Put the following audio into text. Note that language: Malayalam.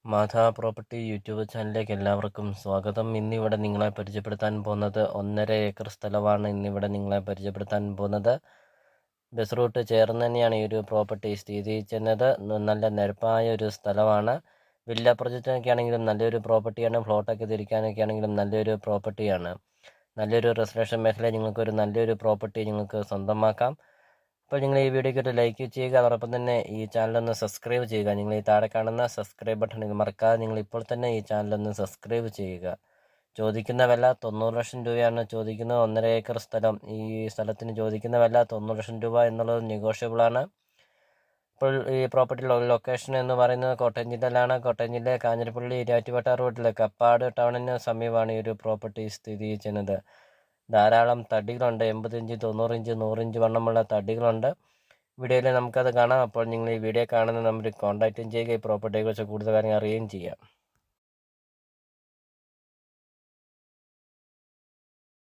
മാധ പ്രോപ്പർട്ടി യൂട്യൂബ് ചാനലിലേക്ക് എല്ലാവർക്കും സ്വാഗതം. ഇന്നിവിടെ നിങ്ങളെ പരിചയപ്പെടുത്താൻ പോകുന്നത് 1.5 ഏക്കർ സ്ഥലമാണ്. ഇന്നിവിടെ നിങ്ങളെ പരിചയപ്പെടുത്താൻ പോകുന്നത് ബസ് റൂട്ട് ചേർന്ന് തന്നെയാണ് ഈ ഒരു പ്രോപ്പർട്ടി സ്ഥിതി ചെയ്യുന്നത്. നല്ല നിരപ്പായ ഒരു സ്ഥലമാണ്. വില്ല പ്രൊജക്റ്റിനൊക്കെ ആണെങ്കിലും നല്ലൊരു പ്രോപ്പർട്ടിയാണ്. ഫ്ലോട്ടൊക്കെ തിരിക്കാനൊക്കെ ആണെങ്കിലും നല്ലൊരു പ്രോപ്പർട്ടിയാണ്. നല്ലൊരു റെസിഡൻഷ്യൽ മേഖലയിൽ നിങ്ങൾക്കൊരു നല്ലൊരു പ്രോപ്പർട്ടി നിങ്ങൾക്ക് സ്വന്തമാക്കാം. അപ്പോൾ നിങ്ങൾ ഈ വീഡിയോയ്ക്ക് ഒരു ലൈക്ക് ചെയ്യുക, അതോടൊപ്പം തന്നെ ഈ ചാനലൊന്ന് സബ്സ്ക്രൈബ് ചെയ്യുക. നിങ്ങൾ ഈ താഴെ കാണുന്ന സബ്സ്ക്രൈബ് ബട്ടൺ മറക്കാതെ നിങ്ങൾ ഇപ്പോൾ തന്നെ ഈ ചാനലൊന്ന് സബ്സ്ക്രൈബ് ചെയ്യുക. ചോദിക്കുന്ന വില 90 ലക്ഷം രൂപയാണ് ചോദിക്കുന്നത്. 1.5 ഏക്കർ സ്ഥലം. ഈ സ്ഥലത്തിന് ചോദിക്കുന്ന വില 90 ലക്ഷം രൂപ എന്നുള്ളത് നെഗോഷ്യബിളാണ്. ഇപ്പോൾ ഈ പ്രോപ്പർട്ടിയിലുള്ള ലൊക്കേഷൻ എന്ന് പറയുന്നത് കോട്ടയം ജില്ലയിലാണ്. കോട്ടയം ജില്ലയിൽ കാഞ്ഞിരപ്പള്ളി ഇരാറ്റുപേട്ട റോഡിൽ കപ്പാട് ടൗണിന് സമീപമാണ് ഈ ഒരു പ്രോപ്പർട്ടി സ്ഥിതി ചെയ്യുന്നത്. ധാരാളം തടികളുണ്ട്. 80 ഇഞ്ച്, 90 ഇഞ്ച്, 100 ഇഞ്ച് വണ്ണമുള്ള തടികളുണ്ട്. വീഡിയോയിൽ നമുക്കത് കാണാം. അപ്പോൾ നിങ്ങൾ ഈ വീഡിയോ കാണുന്ന നമ്പറിൽ കോൺടാക്റ്റും ചെയ്യുക. ഈ പ്രോപ്പർട്ടിയെക്കുറിച്ച് കൂടുതൽ കാര്യങ്ങൾ അറിയുകയും ചെയ്യാം.